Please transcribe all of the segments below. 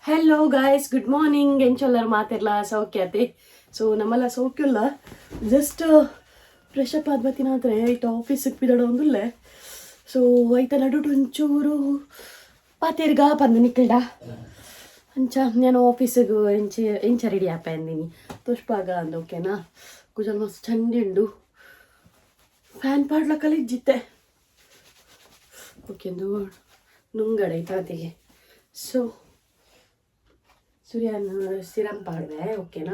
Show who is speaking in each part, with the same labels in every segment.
Speaker 1: Hello guys, good morning. ಎಂಚೊಲ್ಲರು ಮಾತಿರ್ಲ ಸೌಖ್ಯತೆ. ಸೊ ನಮ್ಮಲ್ಲ ಸೌಖ್ಯಲ್ಲ, ಜಸ್ಟ್ ಫ್ರೆಶ್ ಅಪ್ ಆದ ಬತ್ತಿನಾದ್ರೆ ಐತ ಆಫೀಸಿಗೆ ಬಿಡೋಣ ಒಂದಿಲ್ಲ. ಸೊ ಐತ ನಡು ಒಂಚೂರು ಪಾತಿರ್ಗ ಬಂದು ನಿಕ್ಕಲ್ಡ ಅಂಚ ನಾನು ಆಫೀಸಿಗೆ ಇಂಚ ರೆಡಿ ಆಪ ಅಂದಿನಿ ತುಷ್ಪಾಗ ಅಂದ. ಓಕೆನಾ, ಕುಜಲ್ ಮಸ್ತ್ ಚಂದ ಉಂಡು. ಫ್ಯಾನ್ ಪಾಡ್ಲಕ್ಕಲ್ಲಿ ಇಜ್ಜಿತ್ತೆ. ಓಕೆ, ನುಂಗಡೆ ತಾತಿಗೆ. ಸೊ ಸೂರ್ಯನ ಸಿರಂ ಪಾಡ್ದೆ. ಓಕೆನಾ,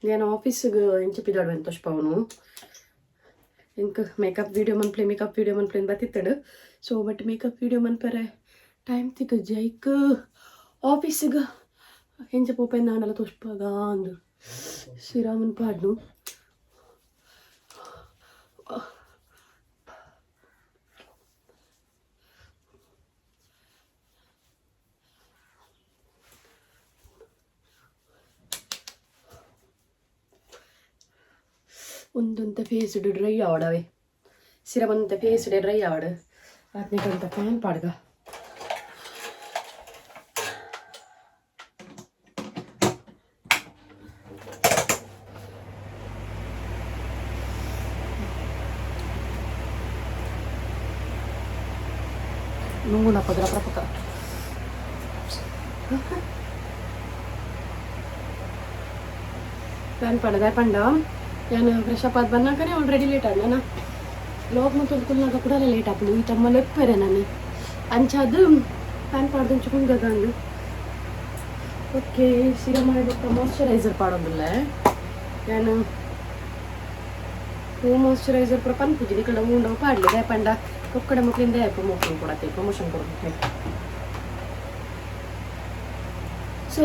Speaker 1: నేను ఆఫీస్కి ఏం చెప్పిదాడు ఎంత పుష్పవను ఇంకా ಮೇಕಪ್ ವೀಡಿಯೋ ಮನ್ಪ್ಲೇನ್ ಬತ್ತಿತ್ತಾడు. ಸೊ ಬಟ್ ಮೇಕಪ್ ವೀಡಿಯೋ ಮನ್ಪರೆ ಟೈಮ್ ತಿಕ್ಕ ಜೈಕ್ ಆಫೀಸಿಗೆ ಹೆಂಚ ಪೋಪೆ ನಾನೆಲ್ಲ ತುಷ್ಪಾಗ ಅಂದು ಸಿರಾಮನ್ ಪಾಡ್ನು. ಒಂದಂತ ಫೇಸ್ ಡ್ರೈ ಆವಡವೆ ಸಿರಮಂತ ಫೇಸ್ ಡ್ರೈ ಆವಡ ಅದಕ್ಕಂತ ಫ್ಯಾನ್ ಪಾಡ್ಗ ನೂನ ಪದ್ರ ಪ್ರಪಕ ಫ್ಯಾನ್ ಪಾಡ್ದ ಪಂಡ. ನಾನು ಫ್ರೆಶ್ ಅಪ್ ಆದ ಬಂದಾಕನೆ ಆಲ್ರೆಡಿ ಲೇಟ್ ಆದ. ನಾನು ಲಾಗ್ ಮತ್ತು ಕುಲ್ನಾಗ ಕೂಡ ಲೇಟ್ ಆಪಡು. ಈ ತಮ್ಮ ಲೆಪ್ಪರೆ ನಾನು ಅಂಚಾದು ಪ್ಯಾನ್ ಪಾಡ್ದು ಚುಕುಂಗದ ಅಂದು. ಓಕೆ, ಸೀರೆ ಮಾಡಿಬಿಟ್ಟು ಮಾಯ್ಶ್ಚರೈಸರ್ ಪಾಡೋದಿಲ್ಲ ನಾನು. ಹೂ ಮಾಯ್ಶ್ಚರೈಸರ್ ಪೂರ ಪನ್ಪುಜಿನಿ ಕಡೆ ಉಂಡವು ಪಾಡ್ಲಿದೆ ಪಂಡ ಒಕ್ಕಡೆ ಮಕ್ಕಳಿಂದ ಪ್ರಮೋಷನ್ ಕೊಡ್ಬೇಕು. ಸೊ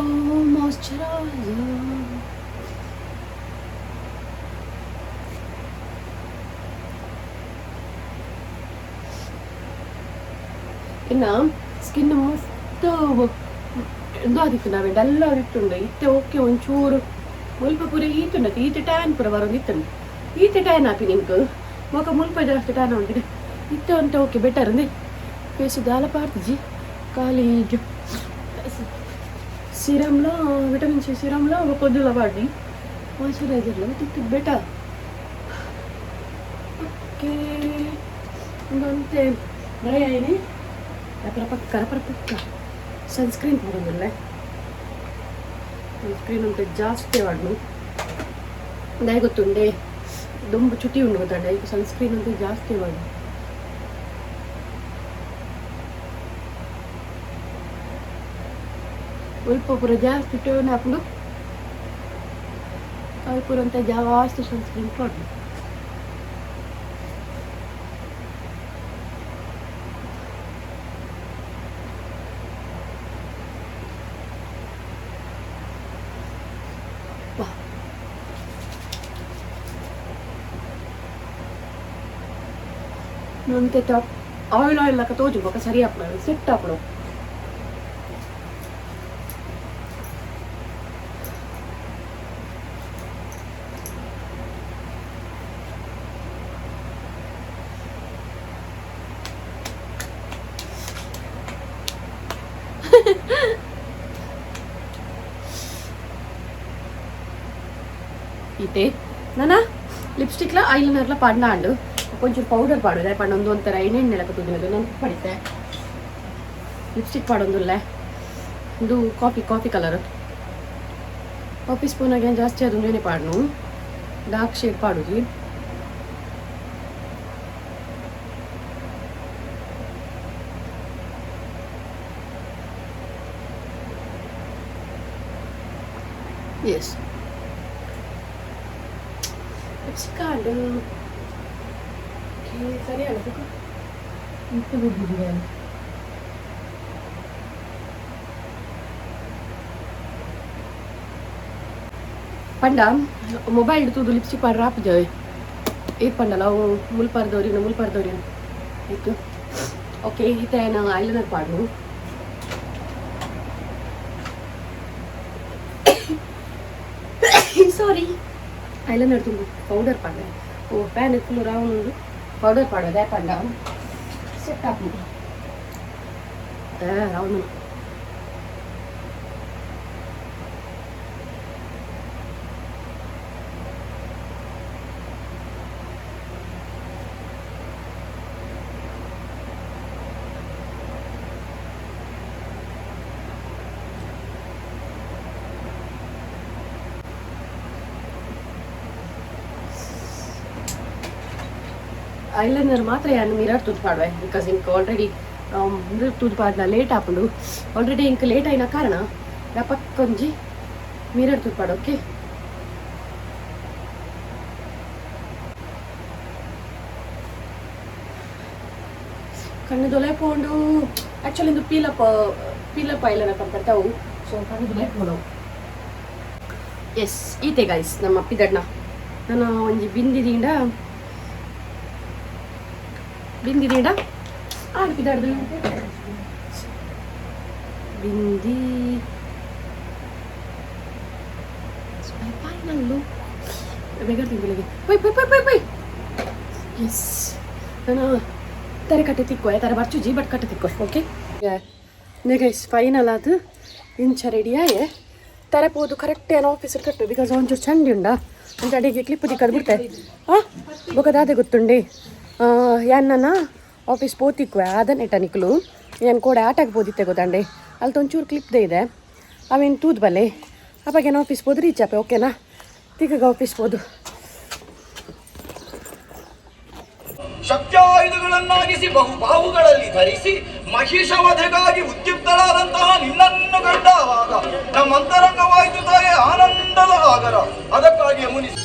Speaker 1: ಮಾಯ್ಶ್ಚರೈಸರ್ ಇನ್ನು ಸ್ಕಿನ್ ಮಸ್ತ್ ಎಂದೋ ಆದಿತ್ತು. ನಾವೇ ಡಲ್ಲ ಇಟ್ಟುಂಡು ಇತ್ತೆ. ಓಕೆ, ಒಂಚೂರು ಮುಲ್ಪ ಪೂರ ಈತುಂಡತಿ ಈತೆ ಟ್ಯಾನ್ ಪೂರ ಬರೋದು ಇತ್ತಂಡು. ಈತೆ ಟ್ಯಾನ್ ಹಾಪಿ ನಿಮ್ಗೆ ಮೊಕ ಮುಲ್ಪ ಜಾಸ್ತಿ ಟ್ಯಾನ್ ಉಂಟಿದೆ ಇತ್ತೆ ಅಂತ. ಓಕೆ, ಬೆಟರ್ ಅಂದೆ ಫೇಸು ದಾಲ ಪಾಡ್ತಿಜಿ ಕಾಲೇಜು ಸಿರಮ್ಲ ವಿಟಮಿನ್ ಸಿ ಸಿರಮ್ಲ ಕೊದ್ದುಲ ಪಾಡಿ ಮಾಯ್ಶ್ಚರೈಸರ್ಲ ತಿತ್ತು ಬೆಟರ್. ಓಕೆ, ಒಂದಂತೆ ಡ್ರೈ ಆಯ್ನಿ ಪಕ್ಕ ಸನ್ಸ್ಕ್ರೀನ್ ಮಾಡೋದಿಲ್ಲ. ಸನ್ಸ್ಕ್ರೀನ್ ಅಂತ ಜಾಸ್ತಿ ವಾಡ್ನು ದಾಯ ಗೊತ್ತುಂಡೆ ದೊಂಬ ಚುಟಿ ಉಂಡು ಗೊತ್ತಾಂಡೆ. ಈಗ ಸನ್ಸ್ಕ್ರೀನ್ ಅಂತ ಜಾಸ್ತಿ ವಾಡು. ಸ್ವಲ್ಪ ಪೂರ ಜಾಸ್ತಿ ಟೋನ್ ಹಾಕೊಂಡು ಅದು ಪೂರ ಅಂತ ಜಾಸ್ತಿ ಸನ್ಸ್ಕ್ರೀನ್ ಕೊಡು. ನಂತೆ ಟಾಪ್ ಆಯಿಲ್ ಲಕ್ಕ ತೋಜುಬೇಕು ಸರಿ ಹಾಕ್ಬಿಡೋದು ಸೆಟ್ ಹಾಕ್ಬಿಡು. ಇದೆ ನಾನ ಲಿಪ್ಸ್ಟಿಕ್ಲ ಐಲೈನರ್ಲ ಪಂಡಾಂಡು కొంచెం పౌడర్ పాడు పండు ಒಂಥರ ಎಣ್ಣೆ ಎಳಕುತ್ತಿದ್ದು ನೆನಪು ಪಡಿತೆ. ಲಿಪ್ಸ್ಟಿಕ್ ಪಾಡೊಂದಿಲ್ಲ ಇದು ಕಾಫಿ ಕಲರ್ ಕಾಫಿ ಸ್ಪೂನಾಗೆ ಜಾಸ್ತಿ ಅದೊಂದೇನೆ ಪಾಡ್ನು. ಡಾರ್ಕ್ ಶೇಡ್ ಪಾಡುದು. ಎಸ್ ಲಿಪ್ಸ್ಟಿಕ್ ಆಡು ಸರಿ ಅಲ್ಲ ಇಂತ ಬಿದ್ದಿದೆ. ಪಂಡ ಮೊಬೈಲ್ ತೂದು ಲಿಪ್ಸ್ಟಿಕ್ ಪಾಡ್ರ ಹಾಪಿದ್ದೇವೆ ಏ ಪಂಡಲ್ಲ ಅವು ಮುಲ್ಪಾರ್ದವ್ರಿ ಆಯ್ತು. ಓಕೆ, ಈತ ನಾವು ಐಲೈನರ್ ಪಾಡ್ನು. ಸಾರಿ, ಐಲೈನರ್ ತುಂಬ ಪೌಡರ್ ಪಾಡ. ಓ ಪ್ಯಾನ್ ಎತ್ತು ರಾವಣ ಪೌಡರ್ ಪಾಡೋದೆ ಪಂಡ ಸೆಟ್ ಹಾಕ್ಬಿಟ್ಟು ರಾವಣ ಐಲೈನರ್ ಮಾತ್ರ ಯಾನು ಮಿರರ್ ತೂದು ಪಾಡುವೆ ಬಿಕಾಸ್ ಇಂಕ ಆಲ್ರೆಡಿ ಮಿರರ್ ತೂದು ಪಾಡ್ನ ಲೇಟ್ ಹಾಕೊಂಡು ಆಲ್ರೆಡಿ ಇಂಕ ಲೇಟ್ అయిన ಕಾರಣ ಪಕ್ಕೊಂಜಿ ಮಿರರ್ ತೂದು ಪಾಡು ಓಕೆ. ಕಣ್ಣು ದೊಲೆಪೋಂಡು ಆ್ಯಕ್ಚುಲಿ ಇದು ಪೀಲಪ್ ಐಲೈನರ್ ಬರ್ತಾವು ಸೊ ಕಣ್ಣು ದೊಲೆಪೋಂಡು ಎಸ್ ಈತೆ ಗೈಸ್ ನಮ್ಮ ಪಿದಡ್ನ ನಾನು ಒಂಜಿ ಬಿಂದಿದಿಂದ ಆಡು ಪಿದಾಡ್ದು ಬಿಂದಿ ನಲ್ಲು ಬೇಗ ತಿಂಗಳಿಗೆ ಪೈ ಎಸ್ ನಾನು ತರ ಕಟ್ಟೆ ತಿಕ್ಕೋಯ ತರ ಬರ್ಚುಜಿ ಬಟ್ ಕಟ್ಟೆ ತಿಕ್ಕೋ ಓಕೆ ಗೈಸ್ ಫೈನಲ್ ಅದು ಇಂಚ ರೆಡಿಯಾಯೆ ತರಪೋದು ಕರೆಕ್ಟ್ ಏನು ಆಫೀಸಲ್ಲಿ ಕಟ್ಟು ಬಿಕಾಸ್ ಒಂಚೂರು ಚಂಡಿ ಉಂಡ ಅಂತ ಅಡಿಗೆ ಕ್ಲಿಪ್ ದಿಕ್ಕದು ಬಿಡ್ತೆ ಬೊಕದಾದೆ ಗೊತ್ತುಂಡಿ ಯಾನ್ನ ಆಫೀಸ್ ಪೋತಿಕ್ವೆ ಅದನ್ನೇ ಟನಿಕ್ಲು ಏನು ಕೂಡ ಆಟಕ್ಕೆ ಬೋದಿತ್ತೆ ಗೊತ್ತಂಡೆ ಅಲ್ಲಿ ಒಂಚೂರು ಕ್ಲಿಪ್ದೇ ಇದೆ ಅವೇನು ತೂದ್ ಬಲ್ಲೆ ಅವಾಗೇನು ಆಫೀಸ್ ಬೋದು ರೀಚ್ ಆಪೆ ಓಕೆನಾ ತಿಕ್ಕಾಗ ಆಫೀಸ್ ಬೋದು
Speaker 2: ಶಕ್ತ್ಯಾಯುಧಗಳನ್ನಾಗಿಸಿ ಬಹುಬಾಹುಗಳಲ್ಲಿ ಧರಿಸಿ ಮಹಿಷವಧೆಗಾಗಿ ಉದ್ಯುಕ್ತರಾದಂತಹ ನಿನ್ನನ್ನು ಕಂಡಾವಾಗ ನಮ್ಮಂತರಂಗವಾಯಿತು ತಾಯೇ ಆನಂದದ ಆಗರ. ಅದಕ್ಕಾಗಿ ಮುನಿಸಿ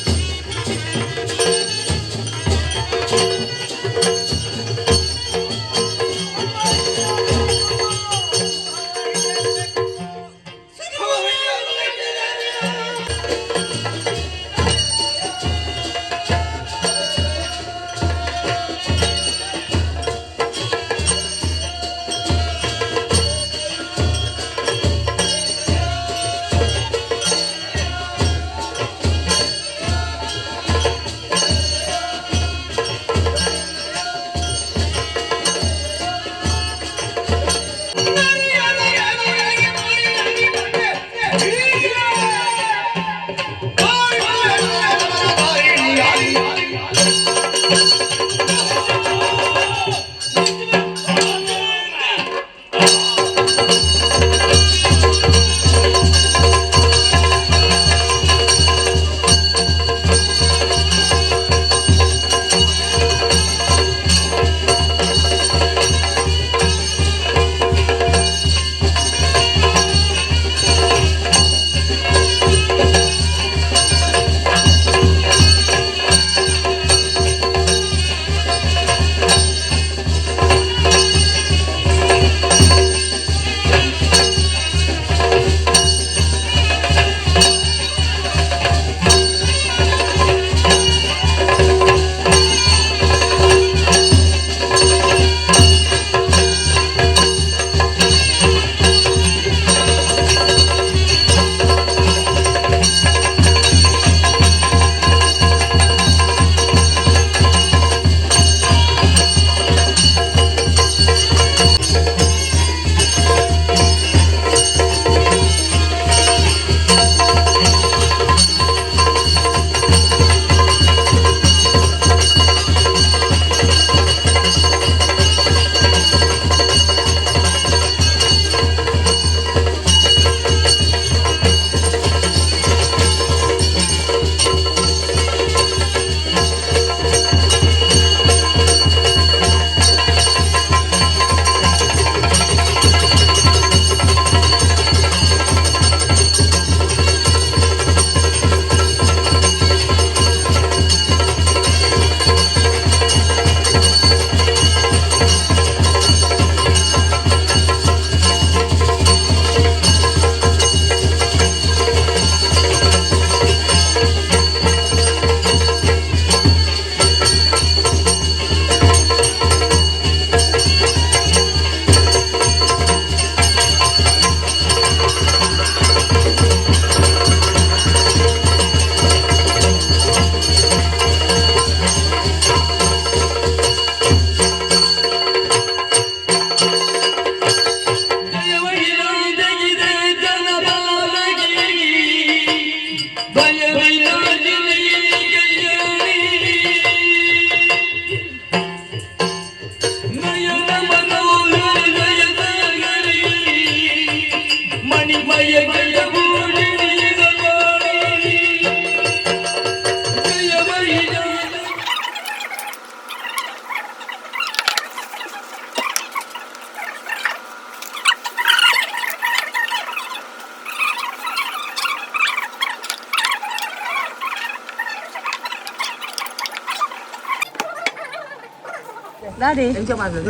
Speaker 1: ದಾದೆ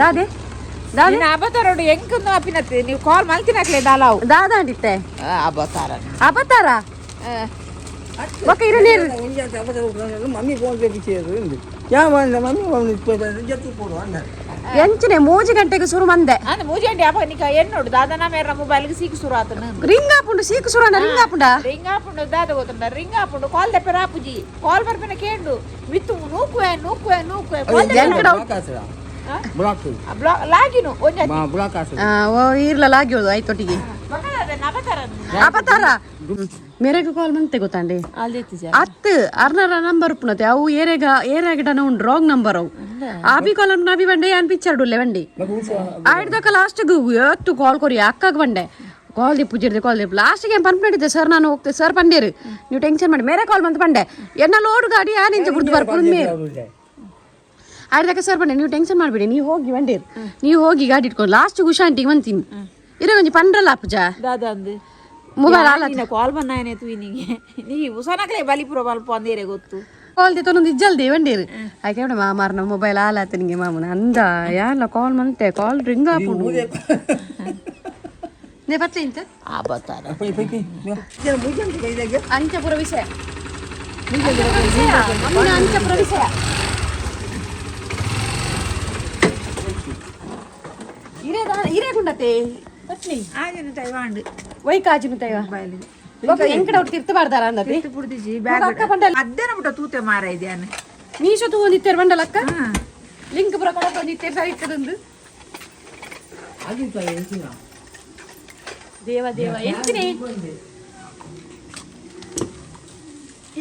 Speaker 1: ದಾದೆ ದಾದೆ
Speaker 3: ಅಬತಾರೋಡು ಎಂಕನ್ನು ಅಪಿನತ್ತೆ ನೀವು ಕಾಲ್ ಮಲ್ತಿನಕ್ಲೆ ದಾಲಾವು
Speaker 1: ದಾದ ಅಂಡಿತ್ತೆ
Speaker 3: ಅಬತಾರ
Speaker 1: ಅಬತಾರ ಬೊಕ್ಕ ಇರಲಿ
Speaker 4: ಮಮ್ಮಿ ಫೋನ್ ಪೇ ಬಿಚ್ಚೇದು ಮಮ್ಮಿ ಜತ್ತು ಕೊಡು ಅನ್ನ
Speaker 1: ಎಂಚನೆ 3 ಗಂಟೆಗೆ ಶುರು ಮಂದೆ
Speaker 3: ಅಂದ್ರೆ 3 ಗಂಟೆ ಅಪ್ಪ ನಿಕ ಎನ್ನೋಡು ದಾದನ ಮೇರ ಮೊಬೈಲ್ಗೆ ಸೀಕು ಶುರು ಆತನ
Speaker 1: ರಿಂಗ್ ಆಪುಂಡು ಸೀಕು ಶುರು ಅನ್ನ ರಿಂಗ್ ಆಪುಂಡ
Speaker 3: ರಿಂಗ್ ಆಪುಂಡು ದಾದ ಗೊತ್ತಂಡ ರಿಂಗ್ ಆಪುಂಡು ಕಾಲ್ ದೆಪ್ಪೆ ರಾಪುಜಿ ಕಾಲ್ ಬರ್ಪೆನ ಕೇಂಡು ಮಿತ್ತು ನೂಕುವೆ
Speaker 4: ಬ್ಲಾಕ್
Speaker 3: ಲಾಗಿನು ಒಂಜ
Speaker 4: ಬ್ಲಾಕ್
Speaker 1: ಓ ಇರ್ಲ ಲಾಗ್ಯೋದು ಆಯ್ತೊಟ್ಟಿಗೆ ಅಪತಾರ ಮೇರೆಗೆ ಕಾಲ್ ಮಂತೆ ಗೊತ್ತಾಂಡಿ ಅತ್ತು ಅರ್ನರ ನಂಬರ್ ಉಪ್ಪುನತೆ ಅವು ಏರೆಗಡನ ಉಂಡು ರಾಂಗ್ ನಂಬರ್ ಅವು ಆಬಿ ಕಾಲ್ ನಾಬಿ ಬಂಡೆ ಯಾನ್ ಪಿಚ್ಚರ್ಡುಲ್ಲೆ ಬಂಡಿ ಆಯ್ದಕ್ಕ ಲಾಸ್ಟ್ಗೆ ಎತ್ತು ಕಾಲ್ ಕೊರಿ ಅಕ್ಕಾಗ ಬಂಡೆ ಕಾಲ್ ದಿಪ್ಪು ಲಾಸ್ಟಿಗೆ ಏನು ಪನ್ಪಡಿದ್ದೆ ಸರ್ ನಾನು ಹೋಗ್ತೆ ಸರ್ ಪಂಡೇರು ನೀವು ಟೆನ್ಷನ್ ಮಾಡಿ ಮೇರೆ ಕಾಲ್ ಬಂದು ಬಂಡೆ ಎನ್ನ ಲೋಡ್ ಗಾಡಿ ಆ ನಿಂಚೆ ಬಿಡ್ದು ಬರ್ಕೊಂಡು ಮೇರು ಆಯ್ದಕ್ಕ ಸರ್ ಬಂಡೆ ನೀವು ಟೆನ್ಷನ್ ಮಾಡಬೇಡಿ ನೀವು ಹೋಗಿ ಬಂಡೇರು ನೀವು ಹೋಗಿ ಗಾಡಿ ಇಟ್ಕೊಂಡು ಲಾಸ್ಟ್ ಹುಷಾಂಟಿಗೆ ಬಂತೀನಿ ಇರೋ ಒಂಜಿ ಪಂಡ್ರಲ್ಲ ಅಪ್ಪಜ
Speaker 3: ದಾದ ಅಂದು
Speaker 1: ಮೊಬೈಲ್ ಆಲ
Speaker 3: ಕಾಲ್ ಬಂದಾಯನೆ ತೂಯಿನಿಗೆ ನೀ ಉಸನಕ್ಲೆ ಬಲಿಪುರ ಬಲ್ಪ ಅಂದೇರೆ ಗೊತ್ತು
Speaker 1: ಕಾಲ್ ತೊಂದು ಇಜ್ಜಲ್ದೆ ಬಂಡೇರು ಆಯ್ಕೆ ಮಾಮಾರ್ನ ಮೊಬೈಲ್ ಆಲಾತ ನಿಂಗೆ ಮಾಮನ ಅಂದ ಯಾಲ ಕಾಲ್ ಮಂತೆ ಕಾಲ್ ರಿಂಗ್ ಆಪುಂಡು ನೇ ಪತ್ತೆ ಇಂತ
Speaker 3: ಅಬತಾರ
Speaker 1: ಅಂಚಪುರ ವಿಷಯ ಅಂಚಪುರ ವಿಷಯ ಇರೇಗುಂಡತೆ ಪತ್ನಿ
Speaker 3: ಆಜನ ತೈವಾಂಡ್
Speaker 1: ವೈಕಾಜಿನ ತೈವ ಎಂಕಡ ಅವ್ರು ತಿರ್ತಬಾರ್ದಾರ ಅಂದತಿ
Speaker 3: ಪುಡ್ದಿಜಿ
Speaker 1: ಅಕ್ಕ ಬಂಡಲ್
Speaker 3: ಅದ್ದೇನ ಬಿಟ್ಟ ತೂತೆ ಮಾರ ಇದ್ಯಾನೆ
Speaker 1: ಮೀಶೋ ತಗೊಂಡಿತ್ತೇರ್ ಬಂಡಲಕ್ಕ ಲಿಂಕ್ ಪುರ ಕೊಡಕೊಂಡಿತ್ತೇರ್ ಸರಿ ಇತ್ತದೊಂದು ದೇವ ಎಂತಿನಿ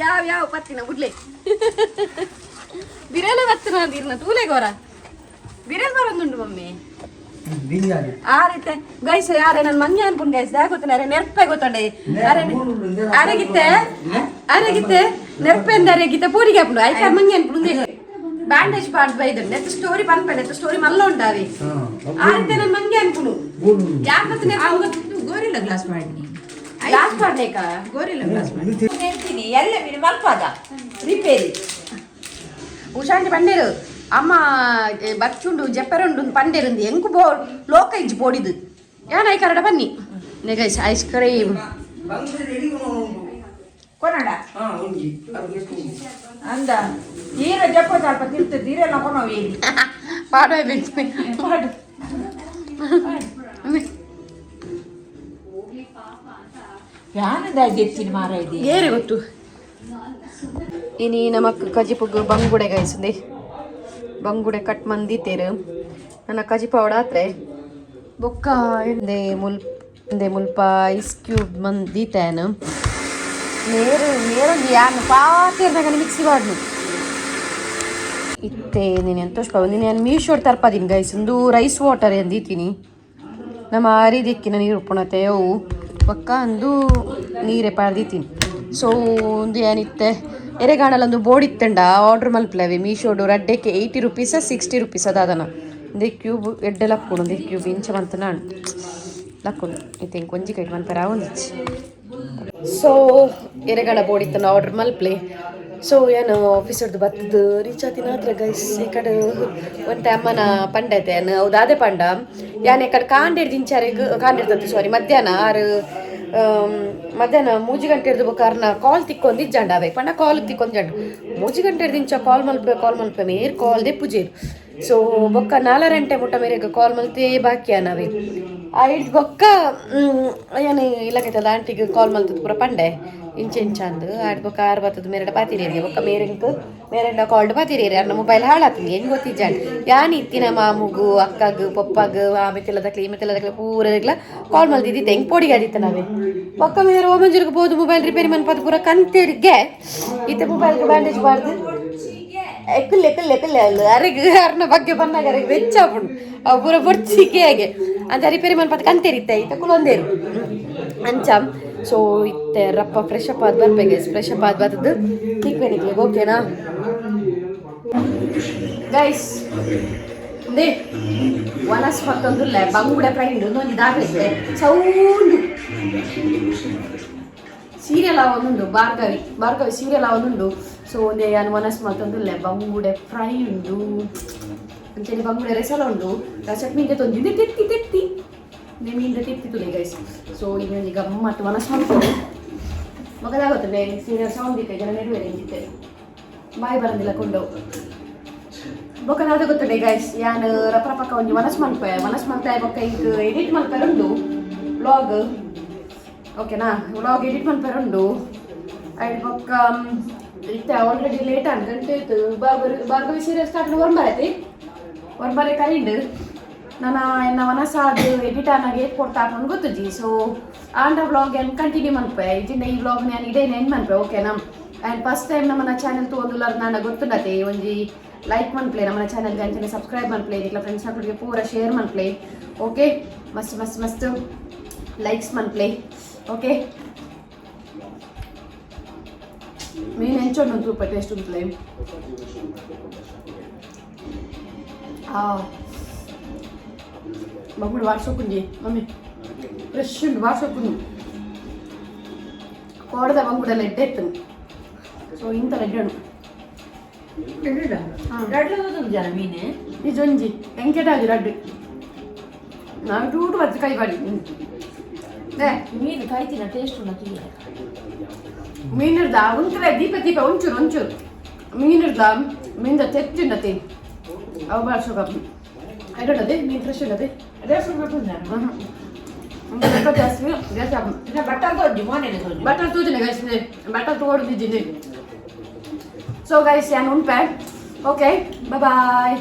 Speaker 1: ಯಾವ ಪತ್ತಿನ ಬಿಡ್ಲೆ ಬಿರೇಲ ಬತ್ತಿನ ಅಂದಿರ್ನ ತೂಲೆಗೋರ ಬಿರೇಲ್ ಬರೋದುಂಡು ಮಮ್ಮಿ ಆ ರೀತಿ ಗೈಸ್ ಯಾರೇ ನನ್ ಮಂಗೆ ಅನ್ಪುಂಡು ಗೈಸ್ ಗೊತ್ತಾನೆ ಅರೆ ನೆರ್ಪೆ ಗೊತ್ತಂಡೆ ಅರೆಗಿತ್ತೆ ನೆರ್ಪೆ ಅಂದ ಅರೆಗಿತ್ತೆ ಪೂರಿಗೆ ಹಾಪುಂಡು ಆಯ್ಕೆ ಮಂಗೆ ಅನ್ಪುಂಡು ಬ್ಯಾಂಡೇಜ್ ಪಾಡ್ ಬೈದ್ರು ನೆತ್ತ ಸ್ಟೋರಿ ಪನ್ಪೆ ನೆತ್ತ ಸ್ಟೋರಿ ಮಲ್ಲ ಉಂಟಾವಿ ಆ ರೀತಿ ನನ್ ಮಂಗೆ ಅನ್ಪುಂಡು ಯಾಕೆ ಮತ್ತೆ
Speaker 3: ಗೋರಿಲ್ಲ ಗ್ಲಾಸ್ ಮಾಡಿ
Speaker 1: ಗ್ಲಾಸ್ ಮಾಡ್ಲೇಕ
Speaker 3: ಗೋರಿಲ್ಲ ಗ್ಲಾಸ್ ಮಾಡಿ ಹೇಳ್ತೀನಿ ಎಲ್ಲ ಮೀನು ಮಲ್ಪಾದ ರಿಪೇರಿ
Speaker 1: ಉಷಾಂಟಿ ಪಂಡೇರು ಅಮ್ಮ ಬಚ್ಚುಂಡು ಜಪ್ಪರುಂಡು ಪಂಡೇರುಂದು ಎಂಕು ಲೋಕ ಇಜ್ಜಿ ಪೋಡಿದು ಯಾನೈ ಕರಡ ಬನ್ನಿ ನೆಗೈಸ್ ಐಸ್ ಕ್ರೀಮ್
Speaker 3: ಕೊನಡ ಅಂದ ಈರ ಜಪ್ಪ ಸ್ವಲ್ಪ ತಿರ್ತದೆ ಈರೆಲ್ಲ ಕೊನವು ಏನಿ
Speaker 1: ಪಾಡು ಬಿಡ್ತೀನಿ ಪಾಡು
Speaker 3: ಯಾನದ ಗೆಚ್ಚಿನ ಮಾರ ಇದೆ
Speaker 1: ಏರೆ ಗೊತ್ತು ಇನಿ ನಮಕ್ ಕಜಿಪುಗ್ ಬಂಗುಡೆ ಗೈಸಂದೆ ಬಂಗುಡೆ ಕಟ್ ಮಂದಿತ್ತೇರು ನನ್ನ ಕಜಿಪ ಅವಡಾತ್ರೆ ಬೊಕ್ಕ ಎಂದೆ ಮುಲ್ಪ ಐಸ್ ಕ್ಯೂಬ್ ಮಂದಿತ್ತೇನು ನೇರೊಂದು ಯಾನು ಪಾತಿರ್ದಾಗ ಮಿಕ್ಸಿ ಮಾಡ್ನು ಇತ್ತೆ ನೀನು ಎಂತೋಷ್ಪ ನೀನು ನಾನು ಮೀಶೋಡ್ ತರ್ಪದೀನಿ ಗೈಸ್ ಒಂದು ರೈಸ್ ವಾಟರ್ ಎಂದಿತ್ತೀನಿ ನಮ್ಮ ಅರಿದಿಕ್ಕಿನ ನೀರು ಉಪ್ಪುಣತೆ ಅವು ಪಕ್ಕ ಒಂದು ನೀರೇ ಪಾಡ್ದಿತ್ತೀನಿ ಸೊ ಒಂದು ಏನಿತ್ತೆ ಎರೆಗಾಣಲ್ಲೊಂದು ಬೋರ್ಡ್ ಇತ್ತಂಡ ಆರ್ಡ್ರ್ ಮಲ್ಪ್ಲವೆ ಮೀಶೋಡು ರಡ್ಡೆಕ್ಕೆ 80 ರೂಪೀಸ 60 ರೂಪೀಸ್ ಅದಾದನ ಒಂದೇ ಕ್ಯೂಬ್ ಎಡ್ಡೆ ಲಕ್ಕೊಂಡು ಒಂದೇ ಕ್ಯೂಬ್ ಇಂಚ ಮಂತ ನಾನು ಲಕ್ಕೊಂಡು ಇತ್ತೆ ಹಿಂಗೆ ಕೊಂಜಿ ಕೈಟ್ ಮಂತಾರ ಒಂದಿಚ್ಚಿ ಸೊ ಎರೆಗಾಣ ಬೋರ್ಡ್ ಇತ್ತನ ಆರ್ಡ್ರ್ ಮಲ್ಪ್ಲೆ ಸೊ ಏನು ಆಫೀಸರ್ದು ಬತ್ತದು ರೀಚ್ ಆತಿನ ಹತ್ರ ಗೈಸ್ ಈ ಕಡೆ ಒಂದು ಅಮ್ಮನ ಪಂಡ ಐತೆ ಹೌದು ಅದೇ ಪಂಡ ಯಾನ್ ಈ ಕಡೆ ಕಾಂಡೇಡ್ ದಿಂಚಾರಿಗೆ ಕಾಂಡೇಡ್ತದ್ದು ಸಾರಿ ಮಧ್ಯಾಹ್ನ ಮಧ್ಯಾಹ್ನ 3 ಗಂಟೆ ಹಿಡಿದು ಕಾರಣ ಕಾಲ್ ತಿಕ್ಕೊಂದಿಜ್ಜಂಡ ಅವೇ ಪಂಡ ಕಾಲ್ ತಿಕ್ಕೊಂದಿಜ್ಜಂಡು 3 ಗಂಟೆ ಹಿಡಿದಿಂಚ ಕಾಲ್ ಮಲ್ಪೆ ಮೇರ್ ಕಾಲ್ ದೆ ಪೂಜೆರು ಸೊ ಬೊಕ್ಕ 4 ಗಂಟೆ ಮುಟ್ಟ ಮೇರೆಗೆ ಕಾಲ್ ಮಲ್ತೆ ಬಾಕಿ ನಾವೇ ಆ ಹಿಡ್ದು ಬೊಕ್ಕ ಏನು ಇಲ್ಲಕೈತದ ಆಂಟಿಗೆ ಕಾಲ್ ಮಲ್ತದ ಪೂರ ಪಂಡೆ ಇಂಚ ಅಂದು ಆಡ್ ಬೊಕ್ಕ ಆರು ಬತ್ತದ ಮೇರೆಡ ಪಾತಿರೇರಿ ಬೊಕ್ಕ ಮೇರೆಂಡ ಕಾಲ್ಡ್ ಪಾತಿರೇರಿ ಅನ್ನ ಮೊಬೈಲ್ ಹಾಳಾತೀನಿ ಹೆಂಗೆ ಗೊತ್ತಿಜ್ಜಾಂಡ್ ಯಾನ್ ಇತ್ತಿನ ಮಾಮುಗು ಅಕ್ಕಗ ಪಪ್ಪಗ ಆಮೆತೆಲ್ಲದಕ್ಲೆ ಈಮೆತೆಲ್ಲದಕ್ಲೆ ಪೂರದಕ್ಲ ಕಾಲ್ ಮಲ್ದಿದ್ದಿತ್ತೆ ಹೆಂಗೆ ಪೋಡಿಗೆ ಆದಿತ್ತ ನಾವೇ ಬೊಕ್ಕ ಮೇರೆ ಓಮಂಜರ್ಗೆ ಬೋದು ಮೊಬೈಲ್ ರಿಪೇರಿ ಮನ್ಪದ ಪೂರ ಕಂತೇರಿಗೆ ಇತ್ತೆ ಮೊಬೈಲ್ಗೆ ಬ್ಯಾಂಡೇಜ್ ಬಾರ್ದು ಎಕ್ಕಲ್ಲೆ ಅಲ್ಲ ಅರೆಗೆ ಅರ್ನ ಬಗ್ಗೆ ಬಂದಾಗ ಅರೆಗೆ ವೆಚ್ಚ ಪುಂಡು ಅವು ಪೂರ ಬೊಡ್ಸಿಕೆ ಹಾಗೆ ಅಂತ ರಿಪೇರಿ ಮನ್ಪದ ಕಂತೇರಿತ್ತೆ ಇತ್ತೆ ಕುಲೊಂದೇರು ಅಂಚ ಸೊ ಇತ್ತೆ ರಪ್ಪ ಫ್ರೆಶ್ ಅಪ್ ಆದ್ ಬರ್ಬೇಕು ಫ್ರೆಶ್ ಅಪ್ ಆದ್ ಬರ್ತದ್ದು ತಿಕ್ಬೇನಿಕ್ಲಿಗೆ ಓಕೆನಾ ಗೈಸ್ ದೇ ವನಸ್ ಮತ್ತೊಂದುಲ್ಲ ಬಂಗುಡೆ ಫ್ರೆಂಡ್ ಒಂದು ಇದಾಗಲಿದೆ ಸೌಂಡು ಸೀರಿಯಲ್ ಅವನುಂಡು ಭಾರ್ಗವಿ ಸೀರಿಯಲ್ ಅವನುಂಡು ಸೊ ಒಂದೇ ಯಾನು ವನಸ್ ಮತ್ತೊಂದುಲ್ಲ ಬಂಗುಡೆ ಫ್ರೈ ಉಂಡು ಅಂಚೆನೆ ಬಂಗುಡೆ ರೆಸಲ ಉಂಡು ಚಟ್ನಿಗೆ ತೊಂದಿದ್ದೆ ತೆತ್ತಿ ಮೀನಿಂದ ತೆತ್ತಿತ್ತು ಗೈಸ್. ಸೊ ಈಗ ಗಮ್ಮತ್ತು ಮನಸ್ಸು ಮಾಡ್ಕೊಂಡು ಮಗದಾಗುತ್ತದೆ ಸೀರಿಯಲ್ ಸೌಂಡ್ ಇತ್ತೆ ಜನ ನೆಡುವೆ ನಿಂತಿತ್ತೆ ಬಾಯಿ ಬರಂದಿಲ್ಲ ಕೊಂಡು ಬೊಕ್ಕನಾದ ಗೊತ್ತದೆ ಗೈಸ್. ಯಾನು ರಪ್ರಪಕ್ಕ ಒಂದು ಮನಸ್ಸು ಮಲ್ಪೆ ಬೊಕ್ಕ ಈಗ ಎಡಿಟ್ ಮಲ್ಪೆರುಂಡು ವ್ಲಾಗ್ ಓಕೆನಾ. ವ್ಲಾಗ್ ಎಡಿಟ್ ಮಲ್ಪೆರುಂಡು ಐಡ್ ಬೊಕ್ಕ ಇತ್ತೆ ಆಲ್ರೆಡಿ ಲೇಟ್ ಆನ್ ಗಂಟೆ ಇತ್ತು. ಭಾರ್ಗವಿ ಸೀರಿಯಲ್ ಸ್ಟಾರ್ಟ್ ಒರ್ಬಾರೆ ಕೈಂಡು ನಾನು ಎನ್ನ ಮನಸ್ಸಾದು ಎಡಿಟ್ ಆನಾಗೆ ಕೊಡ್ತಾ ಹಾಕೊಂಡು ಗೊತ್ತುಜಿ. ಸೊ ಆಂಡ ವ್ಲಾಗ್ ಏನು ಕಂಟಿನ್ಯೂ ಮನ್ಪೆ ಇಜಿಂದ ಈ ವ್ಲಾಗ್ ನಾನು ಇದೇ ನೆನ್ ಮನ್ಪೆ ಓಕೆನಾ. ಆ್ಯಂಡ್ ಫಸ್ಟ್ ಟೈಮ್ ನಮ್ಮನ್ನ ಚಾನಲ್ ತೊಗೊಂದುಲ್ಲ ನಾನು ಗೊತ್ತುಂಡತೆ ಒಂಜಿ ಲೈಕ್ ಮನ್ಪ್ಲೆ ನಮ್ಮನ್ನ ಚಾನಲ್ಗೆ ಅಂಚನೆ ಸಬ್ಸ್ಕ್ರೈಬ್ ಮನ್ಪ್ಲೆ ಇಟ್ಲ ಫ್ರೆಂಡ್ಸ್ ಮಕ್ಕಳಿಗೆ ಪೂರ ಶೇರ್ ಮನ್ಪ್ಲೆ ಓಕೆ. ಮಸ್ತ್ ಲೈಕ್ಸ್ ಮನ್ಪ್ಲೆ ಓಕೆ. ಮೀನು ಹೆಂಚೊಂಡು ಒಂದು ರೂಪಾಯಿ ಟೇಸ್ಟ್ ಉಂಟ್ಲೆ ಬಂಗುಡು ವಾಡ್ಸೋಕುಂಜಿ ಮಮ್ಮಿ ಫ್ರೆಶ್ ಉಂಟು ವಾಡ್ಸೋಕುಂಡು ಕೋಡದ ಬಂಗುಡೆಲ್ಲ ಎಡ್ಡೆತ್ತು. ಸೊ ಇಂಥ ರೆಡ್ಡನು
Speaker 3: ಮೀನು
Speaker 1: ನಿಜೊಂಜಿ ಎಂಕೆಟಾಗಿ ರಡ್ಡು ನಾವು ಟೂಟು ಬರ್ತು ಕೈ ಬಾಡಿ
Speaker 3: ಮೀನು ಕಾಯ್ತಿನ ಟೇಸ್ಟ್ ಉಂಟು
Speaker 1: ಮೀನಿರ್ದ ಉಂಟು ದೀಪ ಒಂಚೂರು ಮೀನಿರ್ದ ಮೀನಿಂದ ತೆತ್ತಿಂಡತೆ ಅವು ಬಾಡ್ಸೋಕಪ್ಪ ಐಡೋಡದೆ ಮೀನು ಫ್ರೆಶ್ ಉಂಡತೆ ಬಟರ್ ತೂಜಿನ ಗೈಸ್ ಬಟರ್ ತಗೊಂಡಿದ್ದೀನಿ. ಸೊ ಗೈಸ್ ಯಾನು ಉಂಟೆ ಓಕೆ ಬಾಯ್.